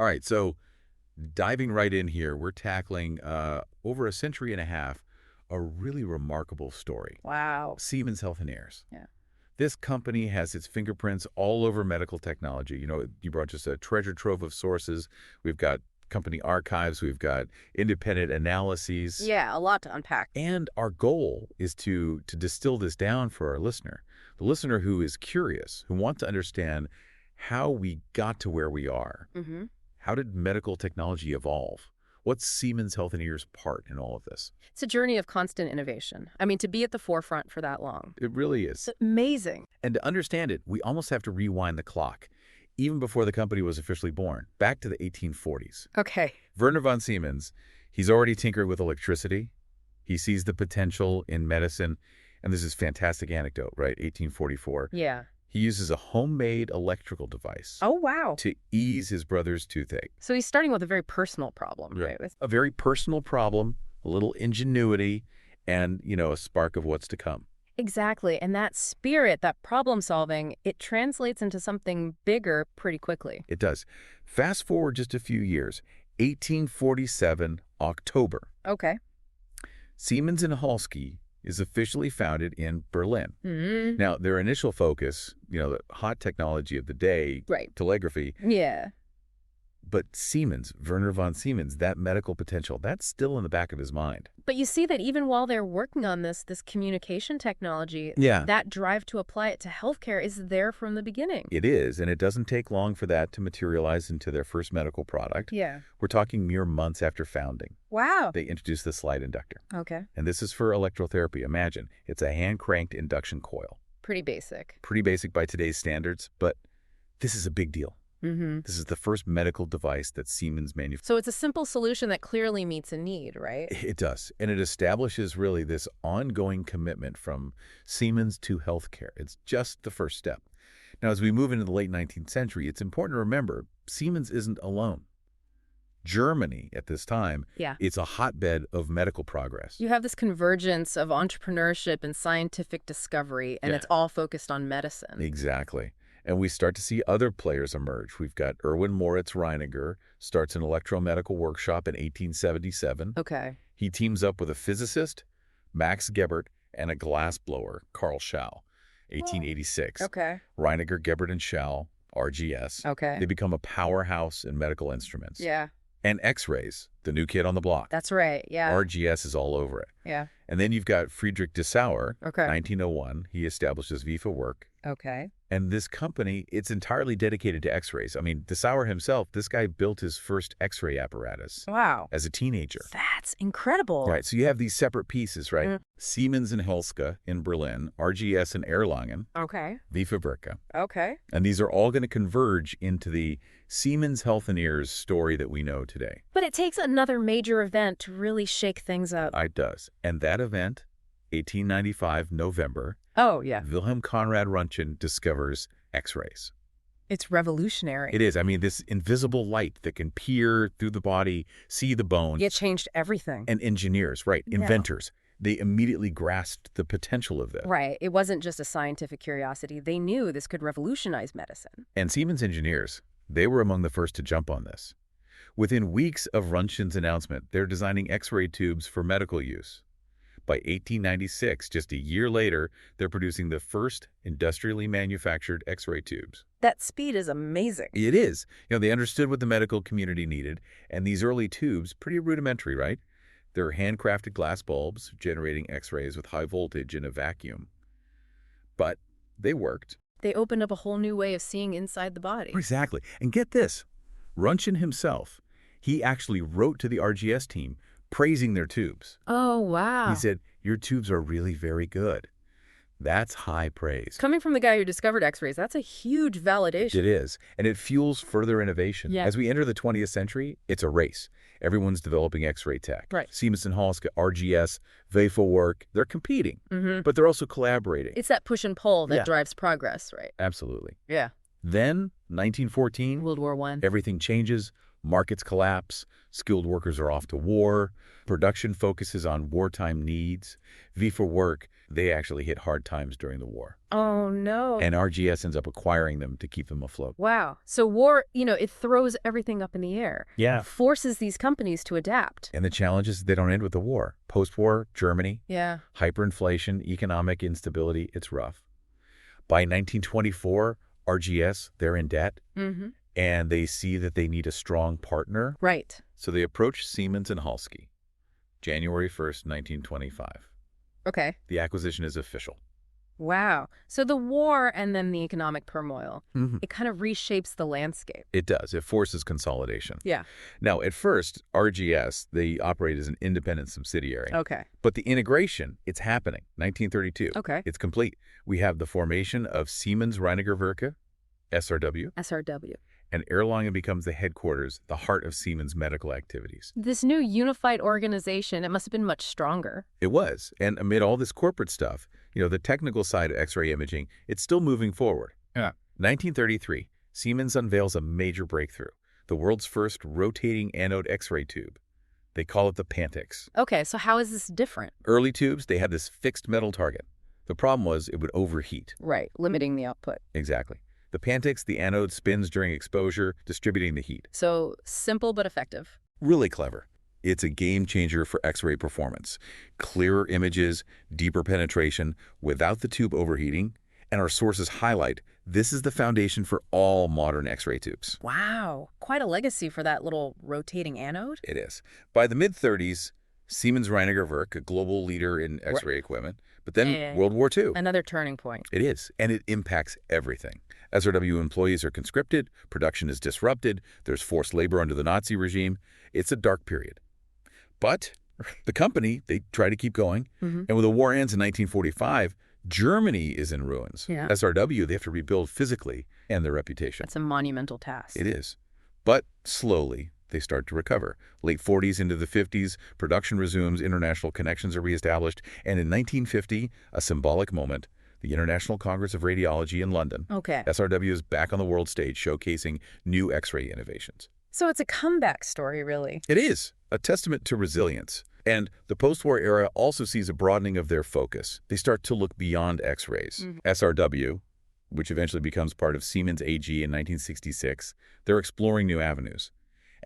All right, so diving right in here, we're tackling over a century and a half, a really remarkable story. Wow. Siemens Healthineers. Yeah. This company has its fingerprints all over medical technology. You know, you brought just a treasure trove of sources. We've got company archives. We've got independent analyses. Yeah, a lot to unpack. And our goal is to distill this down for our listener, the listener who is curious, who wants to understand how we got to where we are. Mm-hmm. How did medical technology evolve? What's Siemens Healthineers' part in all of this? It's a journey of constant innovation. I mean, to be at the forefront for that long. It really is. It's amazing. And to understand it, we almost have to rewind the clock, even before the company was officially born, back to the 1840s. Okay. Werner von Siemens, he's already tinkered with electricity. He sees the potential in medicine. And there's this fantastic anecdote, right? 1844. Yeah. He uses a homemade electrical device Oh, wow. to ease his brother's toothache. So he's starting with a very personal problem, right? A very personal problem, a little ingenuity, and, you know, a spark of what's to come. Exactly. And that spirit, that problem solving, it translates into something bigger pretty quickly. It does. Fast forward just a few years, 1847, October. Okay. Siemens and Halske is officially founded in Berlin. Mm-hmm. Now, their initial focus, you know, the hot technology of the day, Right. telegraphy, Yeah. but Siemens, Werner von Siemens, that medical potential, that's still in the back of his mind. But you see that even while they're working on this communication technology, Yeah. that drive to apply it to healthcare is there from the beginning. It is, and it doesn't take long for that to materialize into their first medical product. Yeah. We're talking mere months after founding. Wow. They introduced the Slide Inductor. Okay. And this is for electrotherapy. Imagine, it's a hand-cranked induction coil. Pretty basic. Pretty basic by today's standards, but this is a big deal. Mm-hmm. This is the first medical device that Siemens manufactured. So it's a simple solution that clearly meets a need, right? It does, and it establishes really this ongoing commitment from Siemens to healthcare. It's just the first step. Now, as we move into the late 19th century, it's important to remember Siemens isn't alone. Germany at this time, Yeah. it's a hotbed of medical progress. You have this convergence of entrepreneurship and scientific discovery, and Yeah. it's all focused on medicine. Exactly. And we start to see other players emerge. We've got Erwin Moritz Reiniger, starts an electro-medical workshop in 1877. Okay. He teams up with a physicist, Max Gebbert, and a glassblower, Karl Schall, 1886. Okay. Reiniger, Gebbert, and Schall, RGS. Okay. They become a powerhouse in medical instruments. Yeah. And X-rays, the new kid on the block. That's right. Yeah. RGS is all over it. Yeah. And then you've got Friedrich Dessauer, Okay. 1901. He establishes Vifa Work. Okay. And this company, it's entirely dedicated to X-rays. I mean, Dessauer himself, this guy built his first X-ray apparatus Wow. as a teenager. That's incredible. Right, so you have these separate pieces, right? Mm. Siemens and Halske in Berlin, RGS in Erlangen, Okay. Vifa Werke. Okay. And these are all going to converge into the Siemens Healthineers story that we know today. But it takes another major event to really shake things up. It does. And that event, 1895, November, Oh, yeah. Wilhelm Conrad Röntgen discovers X-rays. It's revolutionary. It is. I mean, this invisible light that can peer through the body, see the bone. It changed everything. And engineers, right, Yeah. inventors, they immediately grasped the potential of this. Right. It wasn't just a scientific curiosity. They knew this could revolutionize medicine. And Siemens engineers, they were among the first to jump on this. Within weeks of Röntgen's announcement, they're designing X-ray tubes for medical use. By 1896, just a year later, they're producing the first industrially manufactured X-ray tubes. That speed is amazing. It is. You know, they understood what the medical community needed, and these early tubes, pretty rudimentary, right? They're handcrafted glass bulbs generating X-rays with high voltage in a vacuum. But they worked. They opened up a whole new way of seeing inside the body. Exactly. And get this, Röntgen himself, he actually wrote to the RGS team praising their tubes. Oh, wow. He said, "Your tubes are really very good." That's high praise. Coming from the guy who discovered X-rays, that's a huge validation. It is, and it fuels further innovation. Yeah. As we enter the 20th century, it's a race. Everyone's developing X-ray tech. Right. Siemens and Halske, RGS, Vifa Work, they're competing, Mm-hmm. but they're also collaborating. It's that push and pull that Yeah. drives progress, right? Absolutely. Yeah. Then, 1914, World War I. everything changes, markets collapse, skilled workers are off to war, production focuses on wartime needs. V for work, they actually hit hard times during the war. Oh, no. And RGS ends up acquiring them to keep them afloat. Wow. So war, it throws everything up in the air. Yeah. Forces these companies to adapt. And the challenge is they don't end with the war. Post-war, Germany, Yeah. hyperinflation, economic instability, it's rough. By 1924, RGS, they're in debt, Mm-hmm. and they see that they need a strong partner. Right. So they approach Siemens and Halske, January 1st, 1925. Okay. The acquisition is official. Wow. So the war and then the economic turmoil, Mm-hmm. it kind of reshapes the landscape. It does. It forces consolidation. Yeah. Now, at first, RGS, they operate as an independent subsidiary. Okay. But the integration, it's happening. 1932. Okay. It's complete. We have the formation of Siemens Reiniger Werke, SRW, SRW. and Erlangen becomes the headquarters, the heart of Siemens medical activities. This new unified organization, it must have been much stronger. It was. And amid all this corporate stuff, the technical side of X-ray imaging, it's still moving forward. Yeah. 1933, Siemens unveils a major breakthrough, the world's first rotating anode X-ray tube. They call it the Pantix. Okay, so how is this different? Early tubes, they had this fixed metal target. The problem was it would overheat. Right, limiting the output. Exactly. The Pantix, the anode spins during exposure, distributing the heat. So simple but effective. Really clever. It's a game changer for X-ray performance. Clearer images, deeper penetration, without the tube overheating, and our sources highlight this is the foundation for all modern X-ray tubes. Wow, quite a legacy for that little rotating anode. It is. By the mid-30s, Siemens Reiniger Werke, a global leader in X-ray equipment, but then World War II. Another turning point. It is, and it impacts everything. SRW employees are conscripted, production is disrupted, there's forced labor under the Nazi regime. It's a dark period. But the company, they try to keep going, Mm-hmm. and when the war ends in 1945, Germany is in ruins. Yeah. SRW, they have to rebuild physically and their reputation. That's a monumental task. It is. But slowly, they start to recover. Late 40s into the 50s, production resumes, international connections are reestablished, and in 1950, a symbolic moment, the International Congress of Radiology in London. Okay. SRW is back on the world stage showcasing new X-ray innovations. So it's a comeback story, really. It is a testament to resilience. And the post-war era also sees a broadening of their focus. They start to look beyond X-rays. Mhm. SRW, which eventually becomes part of Siemens AG in 1966, they're exploring new avenues.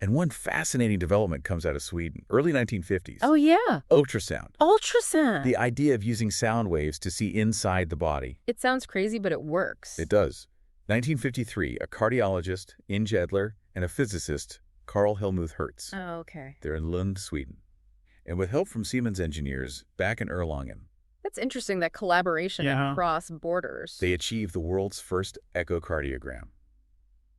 And one fascinating development comes out of Sweden, early 1950s. Oh, yeah. Ultrasound. Ultrasound. The idea of using sound waves to see inside the body. It sounds crazy, but it works. It does. 1953, a cardiologist, In Jedler, and a physicist, Karl Helmuth Hertz. Oh, okay. They're in Lund, Sweden. And with help from Siemens engineers back in Erlangen, That's interesting, that collaboration Yeah. across borders. they achieved the world's first echocardiogram.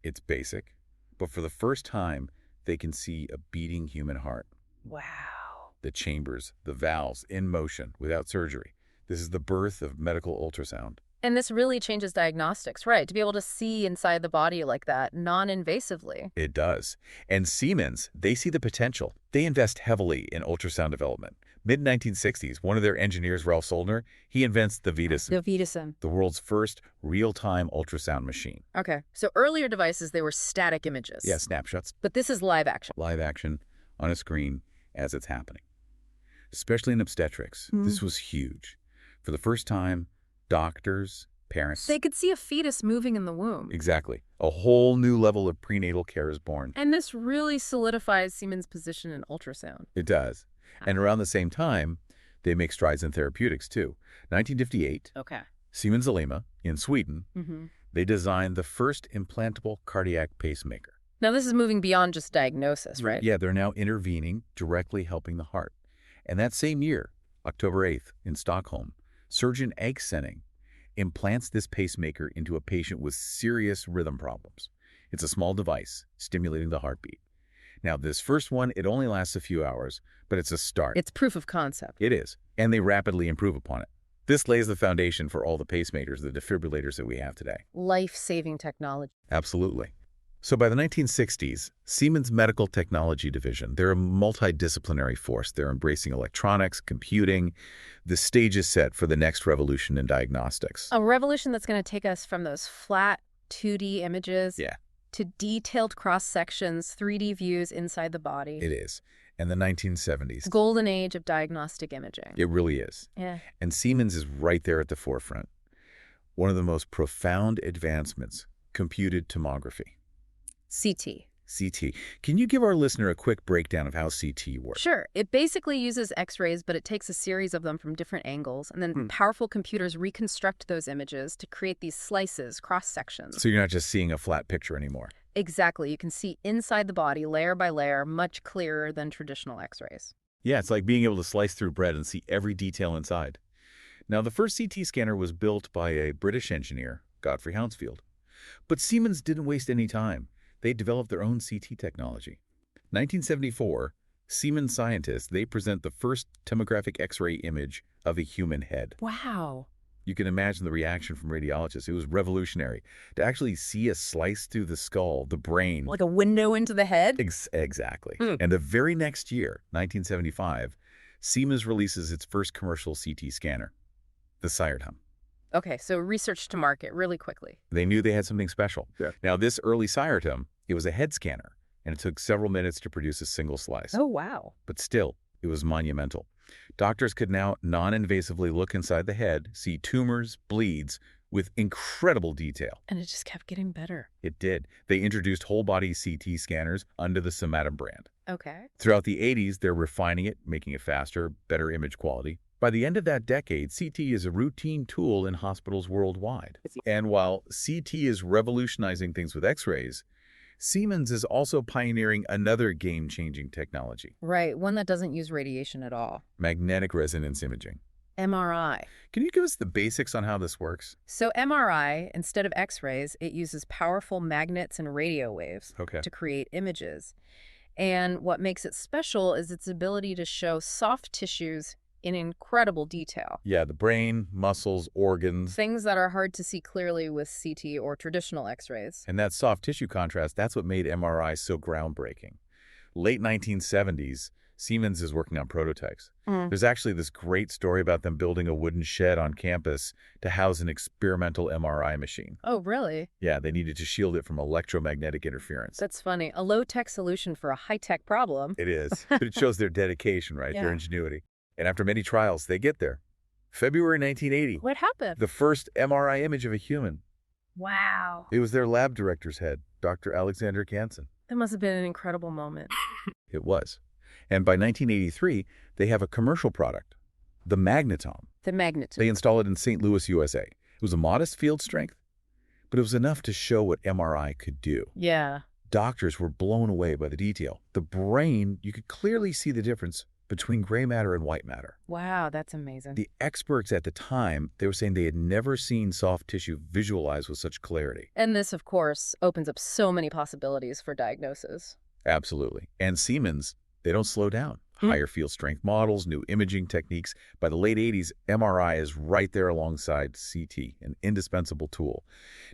It's basic, but for the first time, they can see a beating human heart. Wow. The chambers, the valves, in motion, without surgery. This is the birth of medical ultrasound. And this really changes diagnostics, right? To be able to see inside the body like that, non-invasively. It does. And Siemens, they see the potential. They invest heavily in ultrasound development. Mid-1960s, one of their engineers, Ralph Soldner, he invents the Vidison, The Vidison. the world's first real-time ultrasound machine. Okay. So earlier devices, they were static images. Yeah, snapshots, But this is live action. live action on a screen as it's happening. Especially in obstetrics, this was huge. For the first time, doctors, parents... They could see a fetus moving in the womb. Exactly. A whole new level of prenatal care is born. And this really solidifies Siemens' position in ultrasound. It does. And around the same time, they make strides in therapeutics, too. 1958, Okay. Siemens Alema in Sweden, Mm-hmm. they designed the first implantable cardiac pacemaker. Now, this is moving beyond just diagnosis, right? Yeah, they're now intervening, directly helping the heart. And that same year, October 8th, in Stockholm, surgeon Egg-Senning implants this pacemaker into a patient with serious rhythm problems. It's a small device, stimulating the heartbeat. Now, this first one, it only lasts a few hours, but it's a start. It's proof of concept. It is, and they rapidly improve upon it. This lays the foundation for all the pacemakers, the defibrillators that we have today. Life-saving technology. Absolutely. So by the 1960s, Siemens Medical Technology Division, they're a multidisciplinary force. They're embracing electronics, computing. The stage is set for the next revolution in diagnostics. A revolution that's going to take us from those flat 2D images Yeah, to detailed cross-sections, 3D views inside the body. it is. And the 1970s. The golden age of diagnostic imaging. It really is. Yeah. And Siemens is right there at the forefront. One of the most profound advancements, computed tomography. CT. CT. Can you give our listener a quick breakdown of how CT works? Sure. It basically uses X-rays, but it takes a series of them from different angles, and then powerful computers reconstruct those images to create these slices, cross-sections. So you're not just seeing a flat picture anymore. Exactly. You can see inside the body, layer by layer, much clearer than traditional X-rays. Yeah, it's like being able to slice through bread and see every detail inside. Now, the first CT scanner was built by a British engineer, Godfrey Hounsfield. But Siemens didn't waste any time. They developed their own CT technology. 1974, Siemens scientists, they present the first tomographic X-ray image of a human head. Wow. You can imagine the reaction from radiologists. It was revolutionary to actually see a slice through the skull, the brain. Like a window into the head? Exactly. And the very next year, 1975, Siemens releases its first commercial CT scanner, the Sirdham. Okay, so research to market really quickly. They knew they had something special. Yeah. Now, this early Sirdham, it was a head scanner, and it took several minutes to produce a single slice. Oh, wow. But still, it was monumental. Doctors could now non-invasively look inside the head, see tumors, bleeds, with incredible detail. And it just kept getting better. It did. They introduced whole-body CT scanners under the Sirdham brand. Okay. Throughout the 80s, they're refining it, making it faster, better image quality. By the end of that decade, CT is a routine tool in hospitals worldwide. And while CT is revolutionizing things with X-rays, Siemens is also pioneering another game-changing technology, Right, one that doesn't use radiation at all. magnetic resonance imaging. MRI. Can you give us the basics on how this works? So MRI, instead of X-rays, it uses powerful magnets and radio waves Okay. to create images. And what makes it special is its ability to show soft tissues in incredible detail. Yeah, the brain, muscles, organs. Things that are hard to see clearly with CT or traditional X-rays. And that soft tissue contrast, that's what made MRI so groundbreaking. Late 1970s, Siemens is working on prototypes. There's actually this great story about them building a wooden shed on campus to house an experimental MRI machine. Oh, really? Yeah, they needed to shield it from electromagnetic interference. That's funny. A low-tech solution for a high-tech problem. It is. But it shows their dedication, right? Their Yeah. ingenuity. And after many trials, they get there. February 1980, What happened? the first MRI image of a human. Wow. It was their lab director's head, Dr. Alexander Kansen. That must have been an incredible moment. It was. And by 1983, they have a commercial product, the magnetome. The magnet. They install it in St. Louis, USA. It was a modest field strength, but it was enough to show what MRI could do. Yeah. Doctors were blown away by the detail. The brain, you could clearly see the difference between gray matter and white matter. Wow, that's amazing. The experts at the time, they were saying they had never seen soft tissue visualized with such clarity. And this, of course, opens up so many possibilities for diagnosis. Absolutely. And Siemens, they don't slow down. Higher field strength models, new imaging techniques. By the late 80s, MRI is right there alongside CT, an indispensable tool.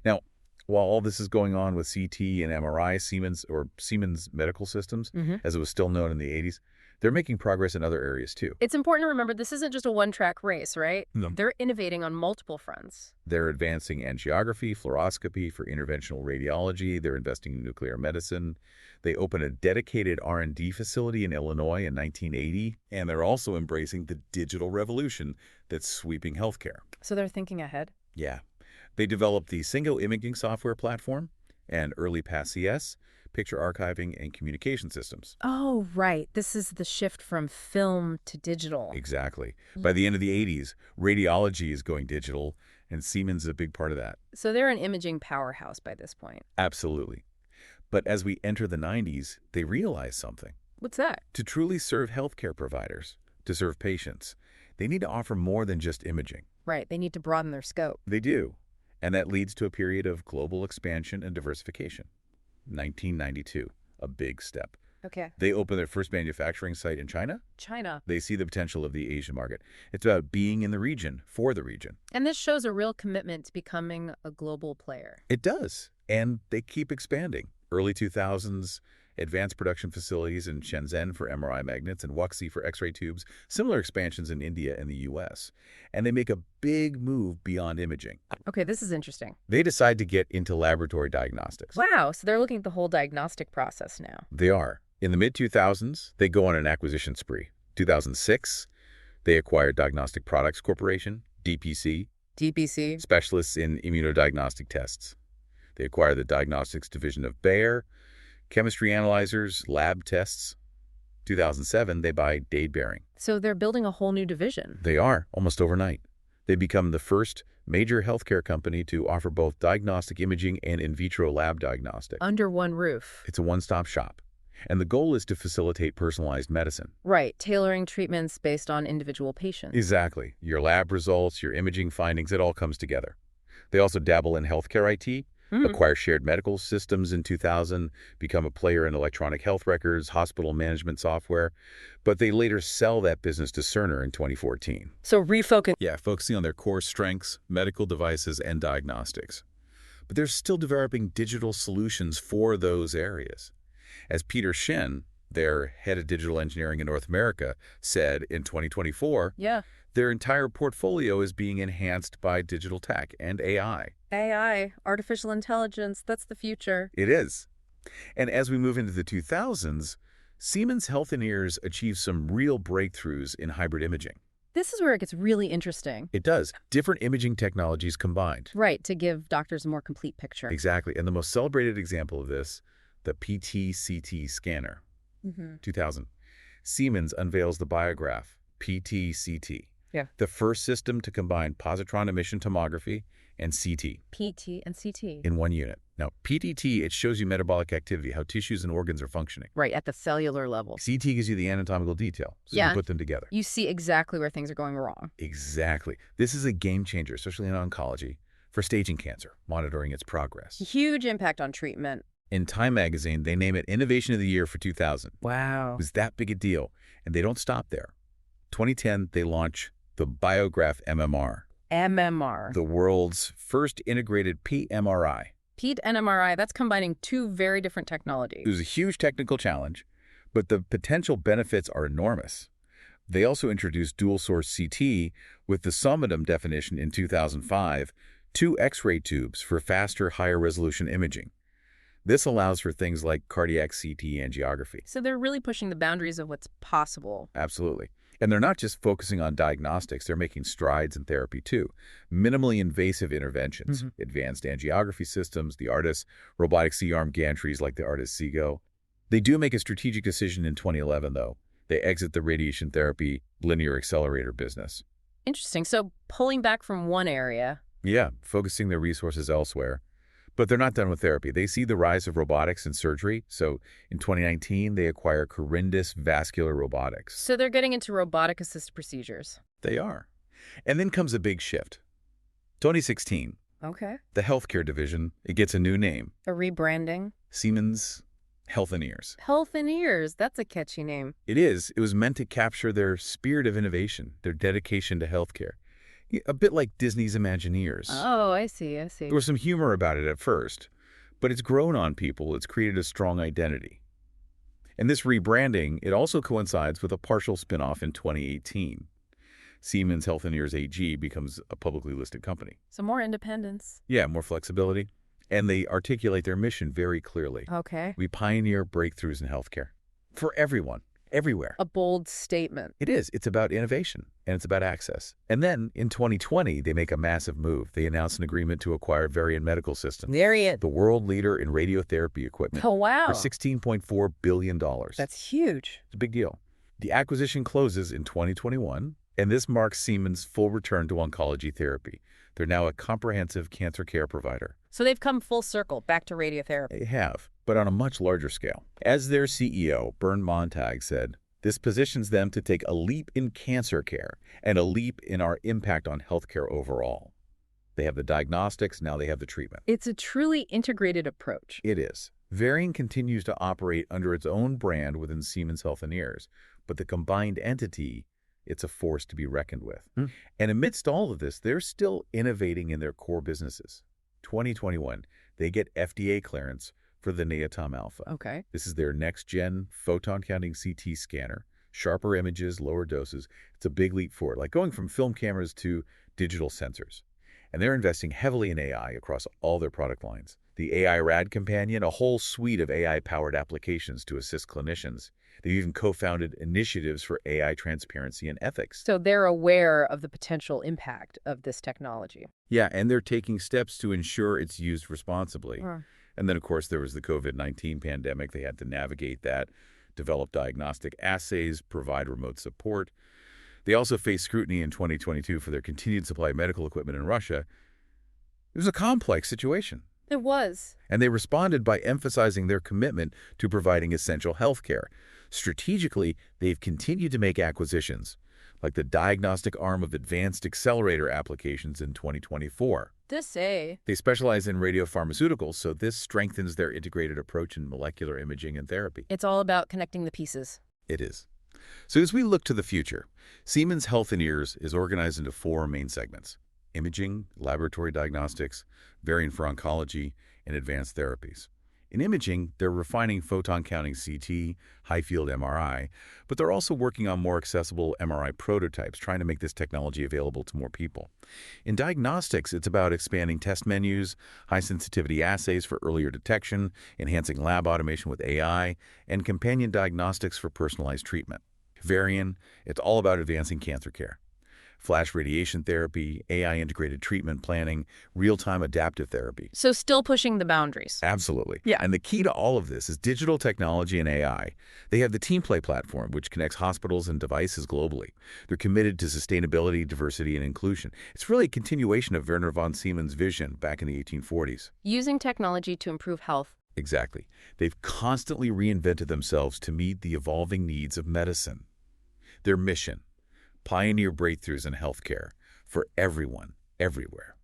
Now, while all this is going on with CT and MRI, Siemens Medical Systems, as it was still known in the 80s, they're making progress in other areas too. It's important to remember this isn't just a one-track race, right? No. They're innovating on multiple fronts. They're advancing angiography, fluoroscopy for interventional radiology. They're investing in nuclear medicine. They opened a dedicated R&D facility in Illinois in 1980, and they're also embracing the digital revolution that's sweeping healthcare. So they're thinking ahead. Yeah. They developed the single imaging software platform and early PAS-CS, picture archiving, and communication systems. Oh, right. This is the shift from film to digital. Exactly. By the end of the 80s, radiology is going digital, and Siemens is a big part of that. So they're an imaging powerhouse by this point. Absolutely. But as we enter the 90s, they realize something. What's that? To truly serve healthcare providers, to serve patients, they need to offer more than just imaging. Right. They need to broaden their scope. They do. And that leads to a period of global expansion and diversification. 1992, a big step. Okay. They open their first manufacturing site in China. China. They see the potential of the Asian market. It's about being in the region, for the region. And this shows a real commitment to becoming a global player. It does. And they keep expanding. Early 2000s, advanced production facilities in Shenzhen for MRI magnets and Wuxi for X-ray tubes, similar expansions in India and the U.S. And they make a big move beyond imaging. Okay, this is interesting. They decide to get into laboratory diagnostics. Wow, so they're looking at the whole diagnostic process now. They are. In the mid-2000s, they go on an acquisition spree. 2006, they acquired Diagnostic Products Corporation, DPC, DPC? specialists in immunodiagnostic tests. They acquired the diagnostics division of Bayer, chemistry analyzers, lab tests. 2007, they buy Dade Behring. So they're building a whole new division. They are, almost overnight. They become the first major healthcare company to offer both diagnostic imaging and in vitro lab diagnostics. Under one roof. It's a one-stop shop. And the goal is to facilitate personalized medicine. Right, tailoring treatments based on individual patients. Exactly. Your lab results, your imaging findings, it all comes together. They also dabble in healthcare IT, acquire shared medical systems in 2000, become a player in electronic health records, hospital management software, but they later sell that business to Cerner in 2014. So refocus. Yeah, focusing on their core strengths, medical devices, and diagnostics. But they're still developing digital solutions for those areas. As Peter Shen, their head of digital engineering in North America, said in 2024, their entire portfolio is being enhanced by digital tech and AI. AI, artificial intelligence, that's the future. It is. And as we move into the 2000s, Siemens Healthineers achieved some real breakthroughs in hybrid imaging. This is where it gets really interesting. It does. Different imaging technologies combined. Right, to give doctors a more complete picture. Exactly. And the most celebrated example of this, the PT-CT scanner. 2000. Siemens unveils the Biograph, PT-CT. The first system to combine positron emission tomography and CT. PT and CT. In one unit. Now, PTT, it shows you metabolic activity, how tissues and organs are functioning. Right, at the cellular level. CT gives you the anatomical detail, so you put them together. You see exactly where things are going wrong. Exactly. This is a game changer, especially in oncology, for staging cancer, monitoring its progress. Huge impact on treatment. In Time magazine, they name it Innovation of the Year for 2000. Wow. It was that big a deal, and they don't stop there. 2010, they launch the Biograph MMR. MMR. The world's first integrated PMRI. PET and MRI, that's combining two very different technologies. It was a huge technical challenge, but the potential benefits are enormous. They also introduced dual-source CT with the Summitum definition in 2005, 2 X-ray tubes for faster, higher-resolution imaging. This allows for things like cardiac CT angiography. So they're really pushing the boundaries of what's possible. Absolutely. And they're not just focusing on diagnostics, they're making strides in therapy too. Minimally invasive interventions, advanced angiography systems, the ARTIS, robotic C-arm gantries like the ARTIS Seago. They do make a strategic decision in 2011, though. They exit the radiation therapy linear accelerator business. Interesting. So pulling back from one area. Yeah, focusing their resources elsewhere. But they're not done with therapy. They see the rise of robotics and surgery. So in 2019, they acquire Corindus Vascular Robotics. So they're getting into robotic-assisted procedures. They are. And then comes a big shift. 2016. Okay. The healthcare division, it gets a new name. A rebranding. Siemens Healthineers. Healthineers, that's a catchy name. It is. It was meant to capture their spirit of innovation, their dedication to healthcare. A bit like Disney's Imagineers. Oh, I see. There was some humor about it at first, but it's grown on people. It's created a strong identity. And this rebranding, it also coincides with a partial spinoff in 2018. Siemens Healthineers AG becomes a publicly listed company. So more independence. Yeah, more flexibility. And they articulate their mission very clearly. Okay. We pioneer breakthroughs in healthcare. For everyone. Everywhere. A bold statement. It is. It's about innovation, and it's about access. And then, in 2020, they make a massive move. They announce an agreement to acquire Varian Medical Systems, the world leader in radiotherapy equipment, Oh, wow. for $16.4 billion. That's huge. It's a big deal. The acquisition closes in 2021, and this marks Siemens' full return to oncology therapy. They're now a comprehensive cancer care provider. So they've come full circle back to radiotherapy. They have, but on a much larger scale. As their CEO, Bernd Montag, said, this positions them to take a leap in cancer care and a leap in our impact on healthcare overall. They have the diagnostics, now they have the treatment. It's a truly integrated approach. It is. Varian continues to operate under its own brand within Siemens Healthineers, but the combined entity, it's a force to be reckoned with. And amidst all of this, they're still innovating in their core businesses. 2021, they get FDA clearance for the Neotom Alpha. Okay. This is their next-gen photon-counting CT scanner. Sharper images, lower doses. It's a big leap forward, like going from film cameras to digital sensors. And they're investing heavily in AI across all their product lines. The AI RAD Companion, a whole suite of AI-powered applications to assist clinicians. They've even co-founded initiatives for AI transparency and ethics. So they're aware of the potential impact of this technology. Yeah, and they're taking steps to ensure it's used responsibly. Huh. And then, of course, there was the COVID-19 pandemic. They had to navigate that, develop diagnostic assays, provide remote support. They also faced scrutiny in 2022 for their continued supply of medical equipment in Russia. It was a complex situation. It was. And they responded by emphasizing their commitment to providing essential health care. Strategically, they've continued to make acquisitions, like the diagnostic arm of advanced accelerator applications in 2024. They specialize in radiopharmaceuticals, so this strengthens their integrated approach in molecular imaging and therapy. It's all about connecting the pieces. It is. So as we look to the future, Siemens Healthineers is organized into 4 main segments: imaging, laboratory diagnostics, variant for oncology, and advanced therapies. In imaging, they're refining photon-counting CT, high-field MRI, but they're also working on more accessible MRI prototypes, trying to make this technology available to more people. In diagnostics, it's about expanding test menus, high-sensitivity assays for earlier detection, enhancing lab automation with AI, and companion diagnostics for personalized treatment. Varian, it's all about advancing cancer care. Flash radiation therapy, AI-integrated treatment planning, real-time adaptive therapy. So still pushing the boundaries. Absolutely. Yeah. And the key to all of this is digital technology and AI. They have the TeamPlay platform, which connects hospitals and devices globally. They're committed to sustainability, diversity, and inclusion. It's really a continuation of Werner von Siemens' vision back in the 1840s. Using technology to improve health. Exactly. They've constantly reinvented themselves to meet the evolving needs of medicine. Their mission: pioneer breakthroughs in healthcare for everyone, everywhere.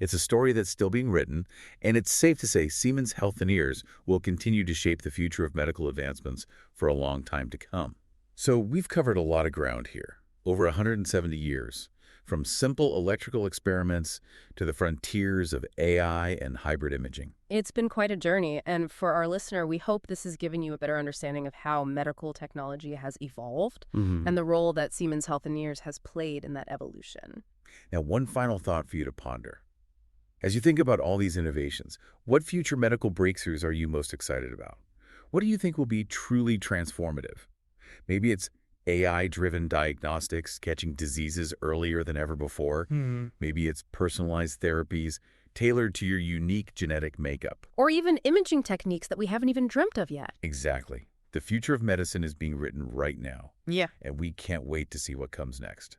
It's a story that's still being written, and it's safe to say Siemens Healthineers will continue to shape the future of medical advancements for a long time to come. So we've covered a lot of ground here, over 170 years, from simple electrical experiments to the frontiers of AI and hybrid imaging. It's been quite a journey, and for our listener, we hope this has given you a better understanding of how medical technology has evolved and the role that Siemens Healthineers has played in that evolution. Now, one final thought for you to ponder. As you think about all these innovations, what future medical breakthroughs are you most excited about? What do you think will be truly transformative? Maybe it's AI-driven diagnostics, catching diseases earlier than ever before. Maybe it's personalized therapies tailored to your unique genetic makeup. Or even imaging techniques that we haven't even dreamt of yet. Exactly. The future of medicine is being written right now. Yeah. And we can't wait to see what comes next.